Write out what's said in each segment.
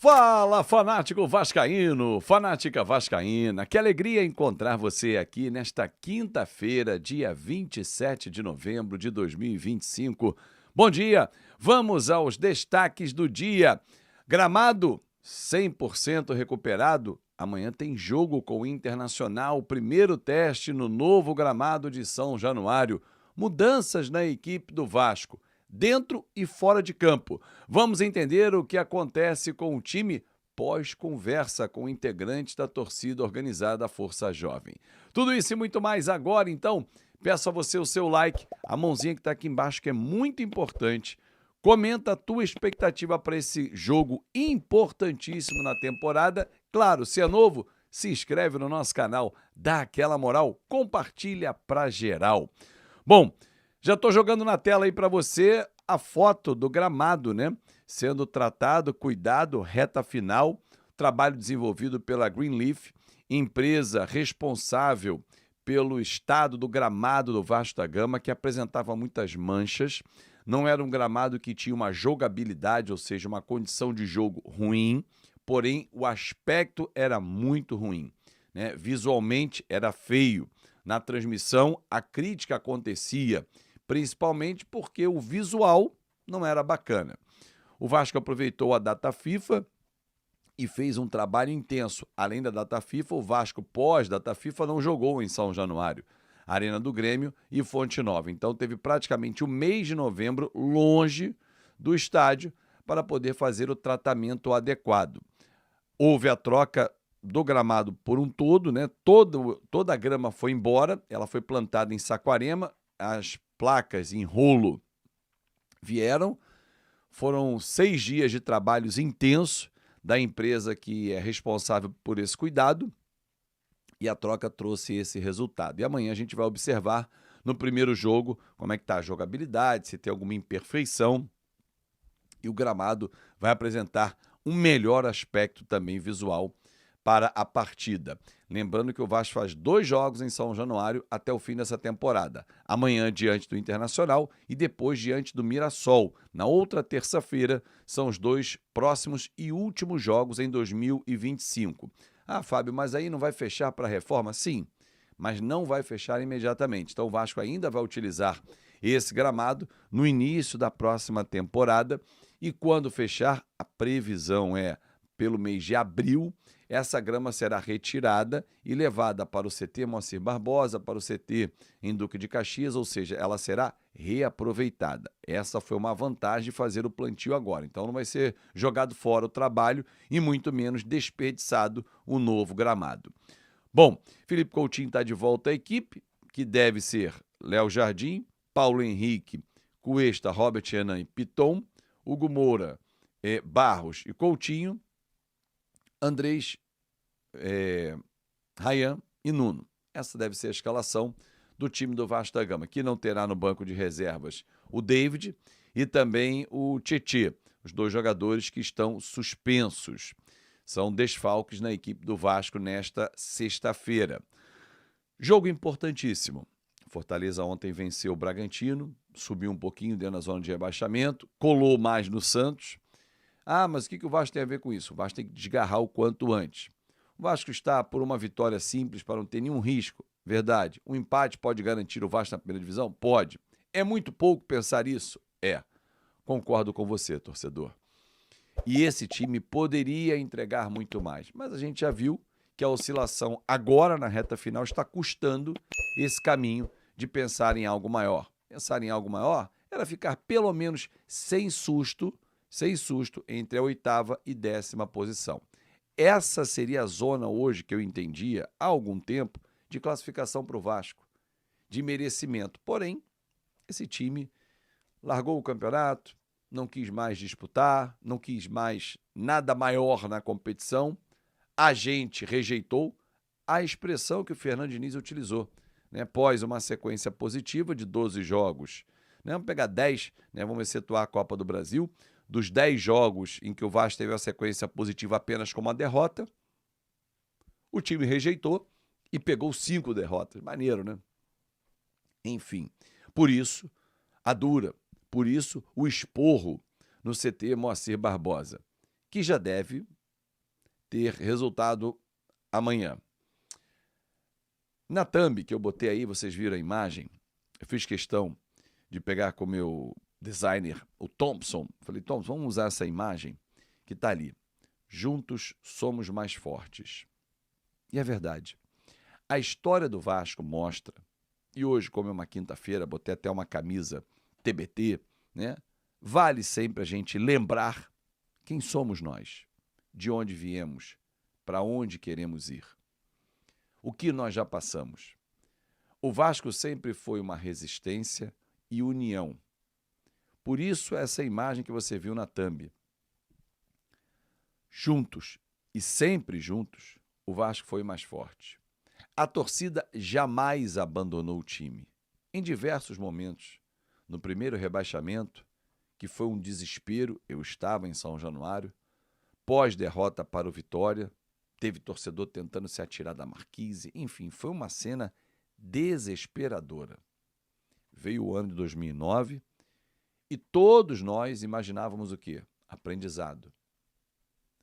Fala, fanático vascaíno, fanática vascaína, que alegria encontrar você aqui nesta quinta-feira, dia 27 de novembro de 2025. Bom dia, vamos aos destaques do dia. Gramado 100% recuperado, amanhã tem jogo com o Internacional, primeiro teste no novo gramado de São Januário. Mudanças na equipe do Vasco, dentro e fora de campo. Vamos entender o que acontece com o time pós-conversa com integrantes da torcida organizada Força Jovem. Tudo isso e muito mais agora, então, peço a você o seu like, a mãozinha que está aqui embaixo, que é muito importante. Comenta a tua expectativa para esse jogo importantíssimo na temporada. Claro, se é novo, se inscreve no nosso canal, dá aquela moral, compartilha para geral. Bom, já estou jogando na tela aí para você a foto do gramado, né? Sendo tratado, cuidado, reta final, trabalho desenvolvido pela Greenleaf, empresa responsável pelo estado do gramado do Vasco da Gama, que apresentava muitas manchas. Não era um gramado que tinha uma jogabilidade, ou seja, uma condição de jogo ruim, porém o aspecto era muito ruim, né? Visualmente era feio. Na transmissão, a crítica acontecia, principalmente porque o visual não era bacana. O Vasco aproveitou a data FIFA e fez um trabalho intenso. Além da data FIFA, o Vasco pós-data FIFA não jogou em São Januário, Arena do Grêmio e Fonte Nova. Então teve praticamente o mês de novembro longe do estádio para poder fazer o tratamento adequado. Houve a troca do gramado por um todo, né? Toda a grama foi embora, ela foi plantada em Saquarema, as placas em rolo vieram, foram 6 dias de trabalhos intensos da empresa que é responsável por esse cuidado e a troca trouxe esse resultado. E amanhã a gente vai observar no primeiro jogo como é que está a jogabilidade, se tem alguma imperfeição, e o gramado vai apresentar um melhor aspecto também visual para a partida. Lembrando que o Vasco faz 2 jogos em São Januário até o fim dessa temporada. Amanhã diante do Internacional e depois diante do Mirassol. Na outra terça-feira são os 2 próximos e últimos jogos em 2025. Ah, Fábio, mas aí não vai fechar para a reforma? Sim, mas não vai fechar imediatamente. Então o Vasco ainda vai utilizar esse gramado no início da próxima temporada e quando fechar, a previsão é pelo mês de abril, essa grama será retirada e levada para o CT Moacir Barbosa, para o CT em Duque de Caxias, ou seja, ela será reaproveitada. Essa foi uma vantagem de fazer o plantio agora. Então não vai ser jogado fora o trabalho e muito menos desperdiçado o novo gramado. Bom, Felipe Coutinho está de volta à equipe, que deve ser Léo Jardim, Paulo Henrique, Cuesta, Robert Renan e Piton, Hugo Moura, Barros e Coutinho, Andrés, Ryan e Nuno. Essa deve ser a escalação do time do Vasco da Gama, que não terá no banco de reservas o David e também o Tietê, os 2 jogadores que estão suspensos. São desfalques na equipe do Vasco nesta sexta-feira. Jogo importantíssimo. Fortaleza ontem venceu o Bragantino, subiu um pouquinho dentro da zona de rebaixamento, colou mais no Santos. Ah, mas o que o Vasco tem a ver com isso? O Vasco tem que desgarrar o quanto antes. O Vasco está por uma vitória simples para não ter nenhum risco. Verdade. Um empate pode garantir o Vasco na primeira divisão? Pode. É muito pouco pensar isso? É. Concordo com você, torcedor. E esse time poderia entregar muito mais. Mas a gente já viu que a oscilação agora na reta final está custando esse caminho de pensar em algo maior. Pensar em algo maior era ficar pelo menos sem susto entre a 8ª e 10ª posição. Essa seria a zona hoje que eu entendia há algum tempo de classificação para o Vasco, de merecimento. Porém, esse time largou o campeonato, não quis mais disputar, não quis mais nada maior na competição. A gente rejeitou a expressão que o Fernando Diniz utilizou, né? Após uma sequência positiva de 12 jogos, né? Vamos pegar 10, né? Vamos excetuar a Copa do Brasil. Dos 10 jogos em que o Vasco teve a sequência positiva apenas com uma derrota, o time rejeitou e pegou 5 derrotas. Maneiro, né? Enfim, por isso a dura, por isso o esporro no CT Moacir Barbosa, que já deve ter resultado amanhã. Na thumb que eu botei aí, vocês viram a imagem, eu fiz questão de pegar com o meu designer, o Thompson. Falei, Thompson, vamos usar essa imagem que está ali. Juntos somos mais fortes. E é verdade. A história do Vasco mostra, e hoje, como é uma quinta-feira, botei até uma camisa TBT, né? Vale sempre a gente lembrar quem somos nós, de onde viemos, para onde queremos ir, o que nós já passamos. O Vasco sempre foi uma resistência e união. Por isso, essa imagem que você viu na thumb. Juntos e sempre juntos, o Vasco foi mais forte. A torcida jamais abandonou o time. Em diversos momentos, no primeiro rebaixamento, que foi um desespero, eu estava em São Januário, pós-derrota para o Vitória, teve torcedor tentando se atirar da marquise, enfim, foi uma cena desesperadora. Veio o ano de 2009 e todos nós imaginávamos o quê? Aprendizado.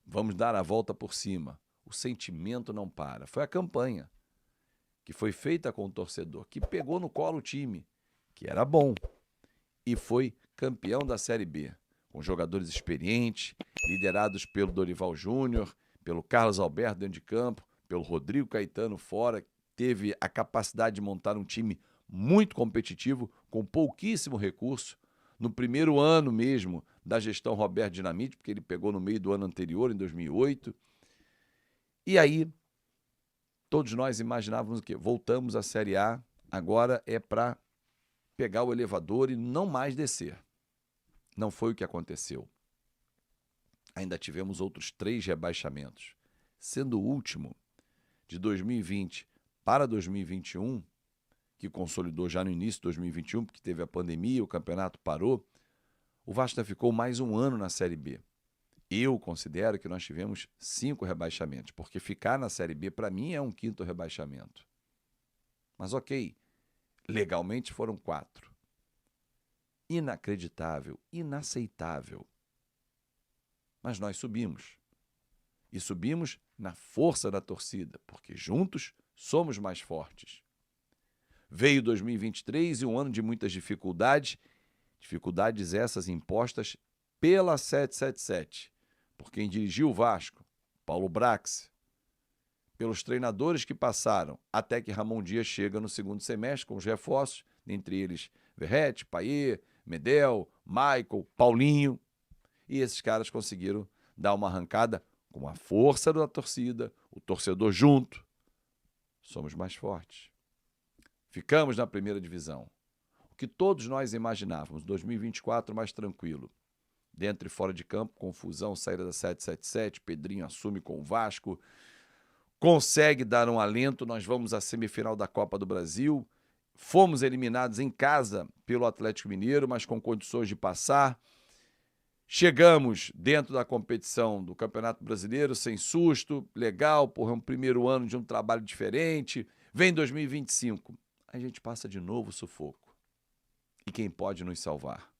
Vamos dar a volta por cima. O sentimento não para. Foi a campanha que foi feita com o torcedor, que pegou no colo o time, que era bom, e foi campeão da Série B, com jogadores experientes, liderados pelo Dorival Júnior, pelo Carlos Alberto dentro de campo, pelo Rodrigo Caetano fora, teve a capacidade de montar um time muito competitivo, com pouquíssimo recurso, no primeiro ano mesmo da gestão Roberto Dinamite, porque ele pegou no meio do ano anterior, em 2008. E aí, todos nós imaginávamos o quê? Voltamos à Série A, agora é para pegar o elevador e não mais descer. Não foi o que aconteceu. Ainda tivemos outros 3 rebaixamentos, sendo o último, de 2020 para 2021, que consolidou já no início de 2021, porque teve a pandemia, o campeonato parou, o Vasco ficou mais um ano na Série B. Eu considero que nós tivemos 5 rebaixamentos, porque ficar na Série B, para mim, é um 5º rebaixamento. Mas ok, legalmente foram 4. Inacreditável, inaceitável. Mas nós subimos. E subimos na força da torcida, porque juntos somos mais fortes. Veio 2023 e um ano de muitas dificuldades, dificuldades essas impostas pela 777, por quem dirigiu o Vasco, Paulo Brax, pelos treinadores que passaram, até que Ramon Dias chega no segundo semestre com os reforços, dentre eles Verrete, Payet, Medel, Michael, Paulinho, e esses caras conseguiram dar uma arrancada com a força da torcida, o torcedor junto. Somos mais fortes. Ficamos na primeira divisão. O que todos nós imaginávamos, 2024 mais tranquilo. Dentro e fora de campo, confusão, saída da 777, Pedrinho assume com o Vasco, consegue dar um alento, nós vamos à semifinal da Copa do Brasil, fomos eliminados em casa pelo Atlético Mineiro, mas com condições de passar. Chegamos dentro da competição do Campeonato Brasileiro, sem susto, legal, é um primeiro ano de um trabalho diferente. Vem 2025, a gente passa de novo o sufoco. E quem pode nos salvar?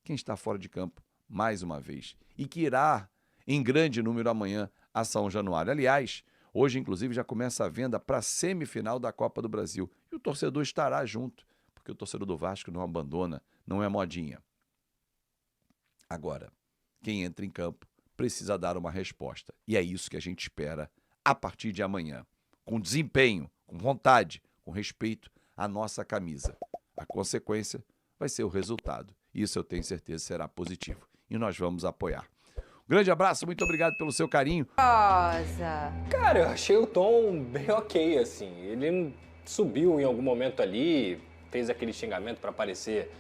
Quem está fora de campo, mais uma vez, e que irá em grande número amanhã a São Januário. Aliás, hoje, inclusive, já começa a venda para a semifinal da Copa do Brasil. E o torcedor estará junto, porque o torcedor do Vasco não abandona, não é modinha. Agora, quem entra em campo precisa dar uma resposta. E é isso que a gente espera a partir de amanhã. Com desempenho, com vontade, com respeito à nossa camisa. A consequência vai ser o resultado. Isso eu tenho certeza será positivo. E nós vamos apoiar. Grande abraço, muito obrigado pelo seu carinho. Rosa. Cara, eu achei o tom bem ok, assim. Ele subiu em algum momento ali, fez aquele xingamento para parecer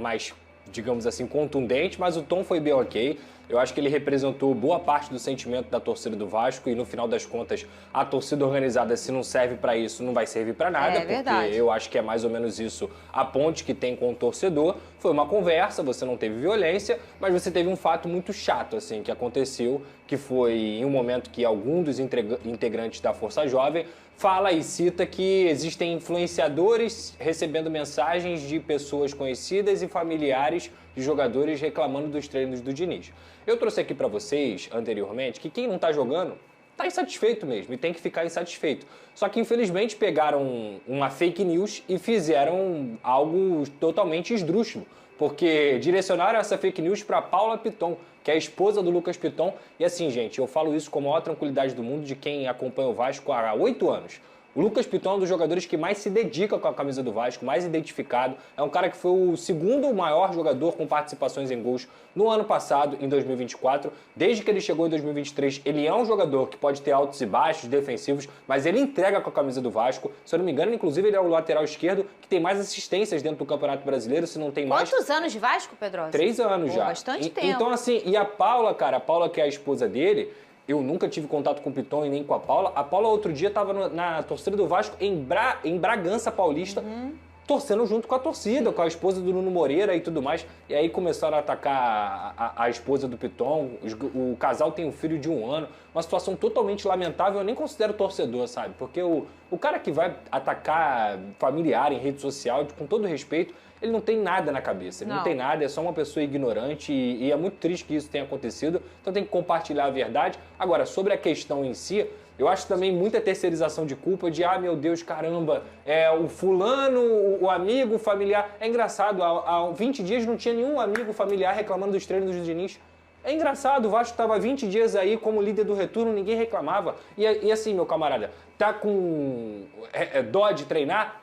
mais, digamos assim, contundente, mas o tom foi bem ok. Eu acho que ele representou boa parte do sentimento da torcida do Vasco e, no final das contas, a torcida organizada, se não serve para isso, não vai servir para nada, porque verdade. eu acho que é mais ou menos isso a ponte que tem com o torcedor. Foi uma conversa, você não teve violência, mas você teve um fato muito chato, assim, que aconteceu, que foi em um momento que algum dos integrantes da Força Jovem fala e cita que existem influenciadores recebendo mensagens de pessoas conhecidas e familiares de jogadores reclamando dos treinos do Diniz. Eu trouxe aqui para vocês, anteriormente, que quem não tá jogando tá insatisfeito mesmo e tem que ficar insatisfeito. Só que, infelizmente, pegaram uma fake news e fizeram algo totalmente esdrúxulo. Porque direcionaram essa fake news para Paula Piton, que é a esposa do Lucas Piton. E assim, gente, eu falo isso com a maior tranquilidade do mundo de quem acompanha o Vasco há 8 anos. O Lucas Piton é um dos jogadores que mais se dedica com a camisa do Vasco, mais identificado. É um cara que foi o segundo maior jogador com participações em gols no ano passado, em 2024. Desde que ele chegou em 2023, ele é um jogador que pode ter altos e baixos defensivos, mas ele entrega com a camisa do Vasco. Se eu não me engano, inclusive, ele é o lateral esquerdo que tem mais assistências dentro do Campeonato Brasileiro, se não tem mais. Quantos anos de Vasco, Pedrosa? 3 anos já. Bastante tempo. Então, assim, e a Paula, cara, a Paula que é a esposa dele, eu nunca tive contato com o Piton e nem com a Paula. A Paula outro dia estava na torcida do Vasco em Bragança Paulista, torcendo junto com a torcida, com a esposa do Nuno Moreira e tudo mais. E aí começaram a atacar a esposa do Piton. O casal tem um filho de 1 ano. Uma situação totalmente lamentável. Eu nem considero torcedor, sabe? Porque o cara que vai atacar familiar em rede social, com todo respeito, ele não tem nada na cabeça, ele não tem nada, é só uma pessoa ignorante e é muito triste que isso tenha acontecido, então tem que compartilhar a verdade. Agora, sobre a questão em si, eu acho também muita terceirização de culpa de, meu Deus, caramba, o fulano, o amigo, o familiar. É engraçado, há 20 dias não tinha nenhum amigo familiar reclamando dos treinos do Diniz. É engraçado, o Vasco estava 20 dias aí como líder do retorno, ninguém reclamava. E assim, meu camarada, tá com dó de treinar?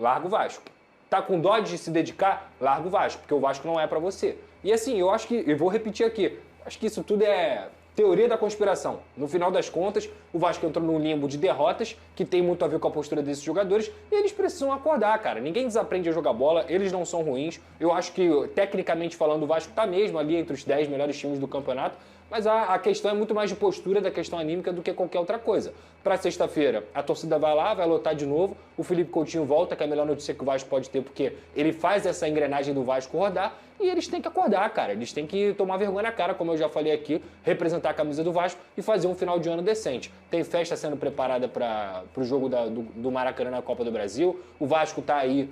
Larga o Vasco. Tá com dó de se dedicar? Larga o Vasco, porque o Vasco não é pra você. E assim, eu acho que, eu vou repetir aqui, acho que isso tudo é teoria da conspiração. No final das contas, o Vasco entrou num limbo de derrotas, que tem muito a ver com a postura desses jogadores, e eles precisam acordar, cara. Ninguém desaprende a jogar bola, eles não são ruins. Eu acho que, tecnicamente falando, o Vasco tá mesmo ali entre os 10 melhores times do campeonato, mas a questão é muito mais de postura da questão anímica do que qualquer outra coisa. Para sexta-feira, a torcida vai lá, vai lotar de novo, o Felipe Coutinho volta, que é a melhor notícia que o Vasco pode ter, porque ele faz essa engrenagem do Vasco rodar, e eles têm que acordar, cara. Eles têm que tomar vergonha na cara, como eu já falei aqui, representar a camisa do Vasco e fazer um final de ano decente. Tem festa sendo preparada para o jogo do Maracanã na Copa do Brasil. O Vasco tá aí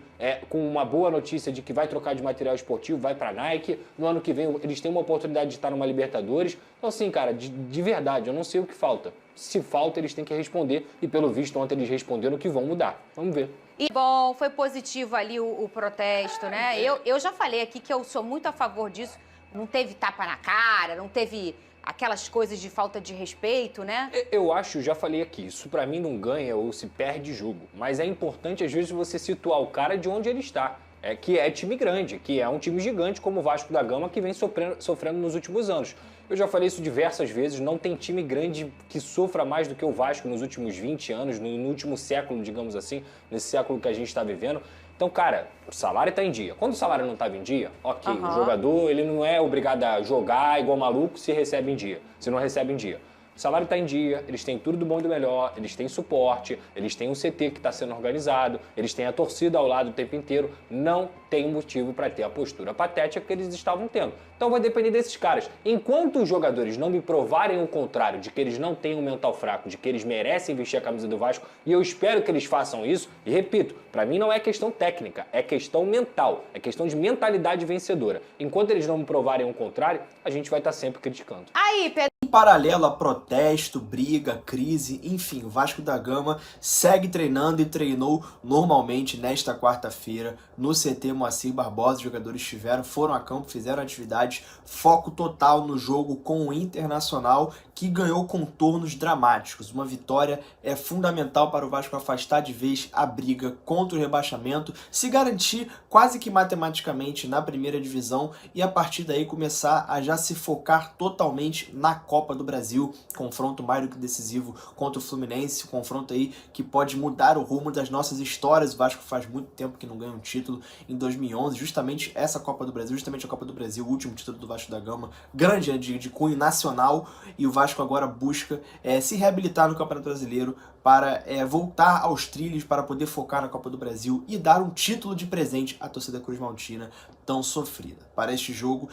com uma boa notícia de que vai trocar de material esportivo, vai para Nike. No ano que vem eles têm uma oportunidade de estar numa Libertadores. Então assim, cara, de verdade, eu não sei o que falta. Se falta, eles têm que responder e pelo visto ontem eles responderam que vão mudar. Vamos ver. E bom, foi positivo ali o protesto, né? Eu já falei aqui que eu sou muito a favor disso. Não teve tapa na cara, não teve aquelas coisas de falta de respeito, né? Eu acho, já falei aqui, isso pra mim não ganha ou se perde jogo. Mas é importante, às vezes, você situar o cara de onde ele está. Que é time grande, que é um time gigante como o Vasco da Gama, que vem sofrendo nos últimos anos. Eu já falei isso diversas vezes, não tem time grande que sofra mais do que o Vasco nos últimos 20 anos, no último século, digamos assim, nesse século que a gente está vivendo. Então, cara, o salário está em dia. Quando o salário não estava em dia, ok, o jogador ele não é obrigado a jogar igual maluco se recebe em dia, se não recebe em dia. O salário está em dia, eles têm tudo do bom e do melhor, eles têm suporte, eles têm um CT que está sendo organizado, eles têm a torcida ao lado o tempo inteiro. Não tem motivo para ter a postura patética que eles estavam tendo. Então vai depender desses caras. Enquanto os jogadores não me provarem o contrário, de que eles não têm um mental fraco, de que eles merecem vestir a camisa do Vasco, e eu espero que eles façam isso, e repito, para mim não é questão técnica, é questão mental, é questão de mentalidade vencedora. Enquanto eles não me provarem o contrário, a gente vai estar sempre criticando. Aí, Pedro. Em paralelo a protesto, briga, crise, enfim, o Vasco da Gama segue treinando e treinou normalmente nesta quarta-feira no CT Moacir Barbosa. Os jogadores foram a campo, fizeram atividades, foco total no jogo com o Internacional, que ganhou contornos dramáticos. Uma vitória é fundamental para o Vasco afastar de vez a briga contra o rebaixamento, se garantir quase que matematicamente na primeira divisão e a partir daí começar a já se focar totalmente na Copa do Brasil. Confronto mais do que decisivo contra o Fluminense, confronto aí que pode mudar o rumo das nossas histórias. O Vasco faz muito tempo que não ganha um título, em 2011, justamente essa Copa do Brasil, justamente a Copa do Brasil, o último título do Vasco da Gama, grande de cunho nacional, e o Vasco agora busca se reabilitar no Campeonato Brasileiro para voltar aos trilhos, para poder focar na Copa do Brasil e dar um título de presente à torcida cruzmaltina tão sofrida. Para este jogo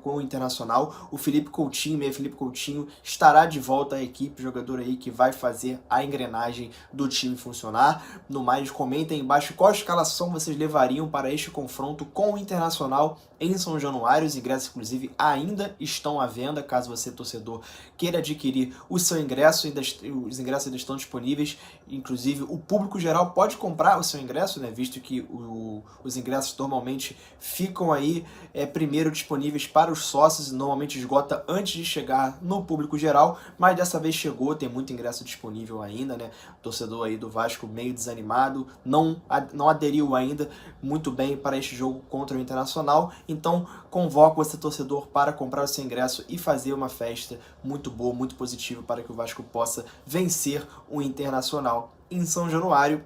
com o Internacional, o Felipe Coutinho, meia Felipe Coutinho, estará de volta à equipe, jogador aí que vai fazer a engrenagem do time funcionar. No mais, comentem aí embaixo qual escalação vocês levariam para este confronto com o Internacional em São Januário. Os ingressos, inclusive, ainda estão à venda, caso você, torcedor, queira adquirir o seu ingresso, os ingressos ainda estão disponíveis. Inclusive, o público geral pode comprar o seu ingresso, né, visto que os ingressos normalmente ficam aí primeiro disponíveis para os sócios, normalmente esgota antes de chegar no público geral, mas dessa vez chegou, tem muito ingresso disponível ainda, né? O torcedor aí do Vasco meio desanimado, não aderiu ainda muito bem para este jogo contra o Internacional, então convoco esse torcedor para comprar o seu ingresso e fazer uma festa muito boa, muito positiva para que o Vasco possa vencer o Internacional em São Januário.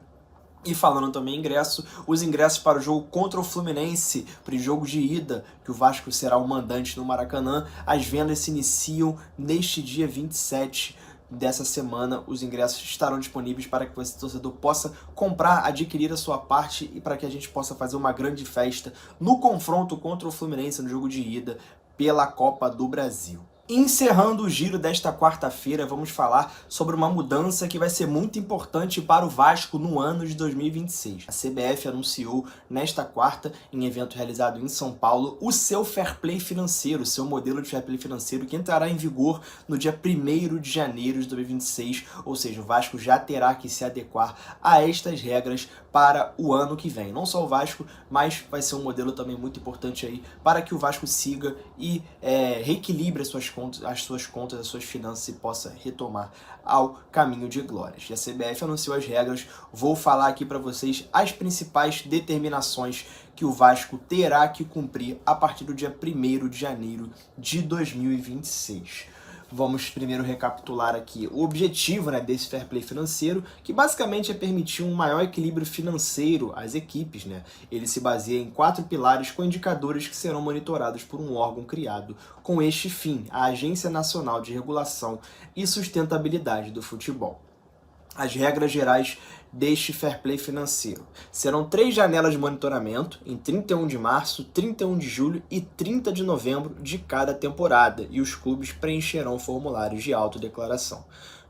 E falando também em ingresso, os ingressos para o jogo contra o Fluminense, para o jogo de ida, que o Vasco será o mandante no Maracanã, as vendas se iniciam neste dia 27 dessa semana. Os ingressos estarão disponíveis para que você, torcedor, possa comprar, adquirir a sua parte e para que a gente possa fazer uma grande festa no confronto contra o Fluminense no jogo de ida pela Copa do Brasil. Encerrando o giro desta quarta-feira, vamos falar sobre uma mudança que vai ser muito importante para o Vasco no ano de 2026. A CBF anunciou nesta quarta, em evento realizado em São Paulo, o seu fair play financeiro, o seu modelo de fair play financeiro que entrará em vigor no dia 1º de janeiro de 2026, ou seja, o Vasco já terá que se adequar a estas regras para o ano que vem. Não só o Vasco, mas vai ser um modelo também muito importante aí para que o Vasco siga e reequilibre as suas contas, as suas finanças e possa retomar ao caminho de glórias. E a CBF anunciou as regras, vou falar aqui para vocês as principais determinações que o Vasco terá que cumprir a partir do dia 1º de janeiro de 2026. Vamos primeiro recapitular aqui o objetivo, né, desse fair play financeiro, que basicamente é permitir um maior equilíbrio financeiro às equipes, né? Ele se baseia em 4 pilares com indicadores que serão monitorados por um órgão criado com este fim, a Agência Nacional de Regulação e Sustentabilidade do Futebol. As regras gerais deste fair play financeiro serão 3 janelas de monitoramento em 31 de março, 31 de julho e 30 de novembro de cada temporada, e os clubes preencherão formulários de autodeclaração.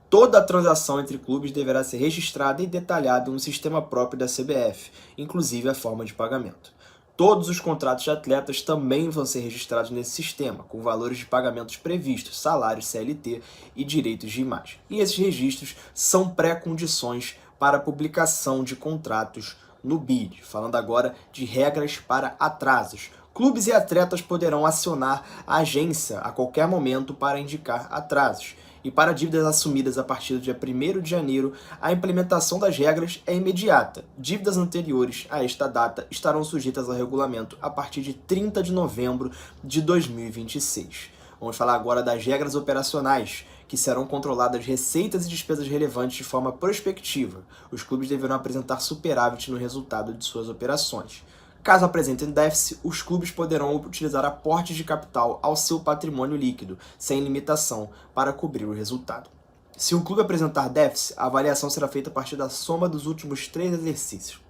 Toda a transação entre clubes deverá ser registrada e detalhada no sistema próprio da CBF, inclusive a forma de pagamento. Todos os contratos de atletas também vão ser registrados nesse sistema, com valores de pagamentos previstos, salários CLT e direitos de imagem. E esses registros são pré-condições para a publicação de contratos no BID. Falando agora de regras para atrasos. Clubes e atletas poderão acionar a agência a qualquer momento para indicar atrasos. E para dívidas assumidas a partir do dia 1º de janeiro, a implementação das regras é imediata. Dívidas anteriores a esta data estarão sujeitas ao regulamento a partir de 30 de novembro de 2026. Vamos falar agora das regras operacionais, que serão controladas receitas e despesas relevantes de forma prospectiva. Os clubes deverão apresentar superávit no resultado de suas operações. Caso apresentem déficit, os clubes poderão utilizar aportes de capital ao seu patrimônio líquido, sem limitação, para cobrir o resultado. Se um clube apresentar déficit, a avaliação será feita a partir da soma dos últimos 3 exercícios.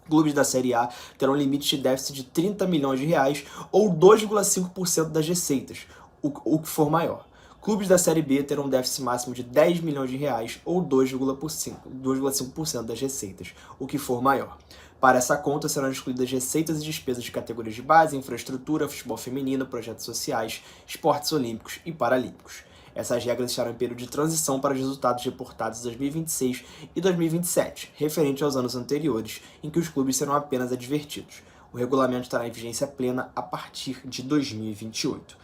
Clubes da Série A terão limite de déficit de 30 milhões de reais ou 2,5% das receitas, o que for maior. Clubes da Série B terão um déficit máximo de 10 milhões de reais ou 2,5% das receitas, o que for maior. Para essa conta serão excluídas receitas e despesas de categorias de base, infraestrutura, futebol feminino, projetos sociais, esportes olímpicos e paralímpicos. Essas regras estarão em período de transição para os resultados reportados em 2026 e 2027, referente aos anos anteriores, em que os clubes serão apenas advertidos. O regulamento estará em vigência plena a partir de 2028.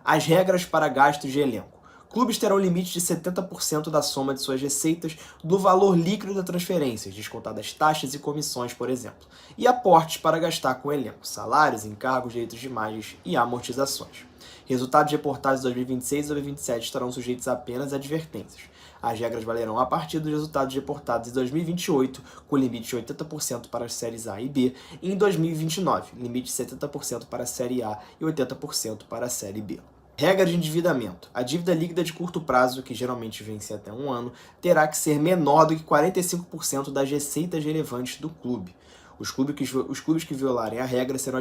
As regras para gastos de elenco. Clubes terão limite de 70% da soma de suas receitas do valor líquido da transferência, descontadas taxas e comissões, por exemplo, e aportes para gastar com o elenco, salários, encargos, direitos de imagens e amortizações. Resultados reportados em 2026 e 2027 estarão sujeitos apenas a advertências. As regras valerão a partir dos resultados reportados em 2028, com limite de 80% para as séries A e B, e em 2029, limite de 70% para a série A e 80% para a série B. Regra de endividamento. A dívida líquida de curto prazo, que geralmente vence até 1 ano, terá que ser menor do que 45% das receitas relevantes do clube. Os clubes que violarem a regra serão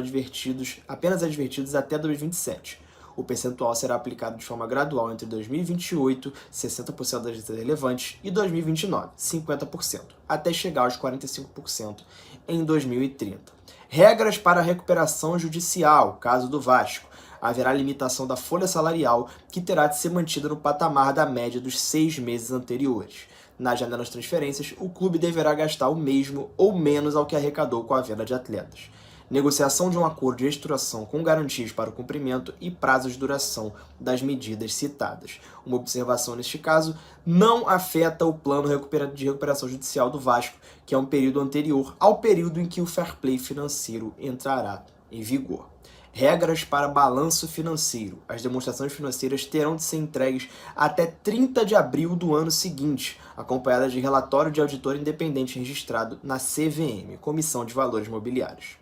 apenas advertidos até 2027. O percentual será aplicado de forma gradual entre 2028, 60% das listas relevantes, e 2029, 50%, até chegar aos 45% em 2030. Regras para a recuperação judicial, caso do Vasco. Haverá limitação da folha salarial, que terá de ser mantida no patamar da média dos 6 meses anteriores. Nas janelas de transferências, o clube deverá gastar o mesmo ou menos ao que arrecadou com a venda de atletas. Negociação de um acordo de reestruturação com garantias para o cumprimento e prazos de duração das medidas citadas. Uma observação neste caso, não afeta o plano de recuperação judicial do Vasco, que é um período anterior ao período em que o fair play financeiro entrará em vigor. Regras para balanço financeiro. As demonstrações financeiras terão de ser entregues até 30 de abril do ano seguinte, acompanhadas de relatório de auditor independente registrado na CVM, Comissão de Valores Mobiliários.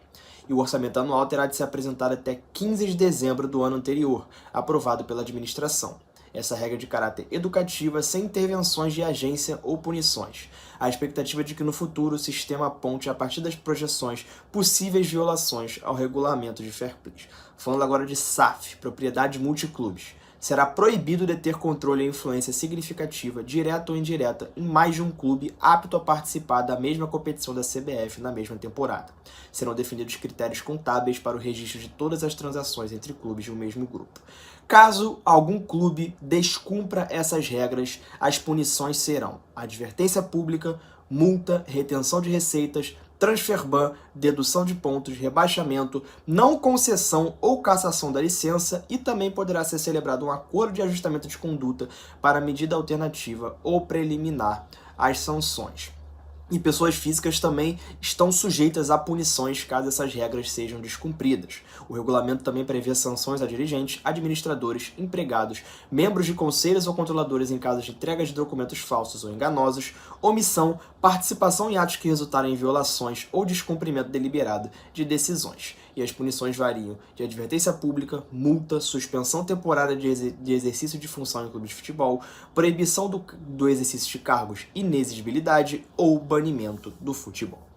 E o orçamento anual terá de ser apresentado até 15 de dezembro do ano anterior, aprovado pela administração. Essa regra é de caráter educativa, sem intervenções de agência ou punições. A expectativa é de que no futuro o sistema aponte, a partir das projeções, possíveis violações ao regulamento de fair play. Falando agora de SAF, propriedade multiclubes. Será proibido deter controle e influência significativa, direta ou indireta, em mais de um clube apto a participar da mesma competição da CBF na mesma temporada. Serão definidos critérios contábeis para o registro de todas as transações entre clubes de um mesmo grupo. Caso algum clube descumpra essas regras, as punições serão advertência pública, multa, retenção de receitas, transfer ban, dedução de pontos, rebaixamento, não concessão ou cassação da licença, e também poderá ser celebrado um acordo de ajustamento de conduta para medida alternativa ou preliminar às sanções. E pessoas físicas também estão sujeitas a punições caso essas regras sejam descumpridas. O regulamento também prevê sanções a dirigentes, administradores, empregados, membros de conselhos ou controladores em caso de entrega de documentos falsos ou enganosos, omissão, participação em atos que resultarem em violações ou descumprimento deliberado de decisões. E as punições variam de advertência pública, multa, suspensão temporária de exercício de função em clube de futebol, proibição do exercício de cargos, inexigibilidade ou banimento do futebol.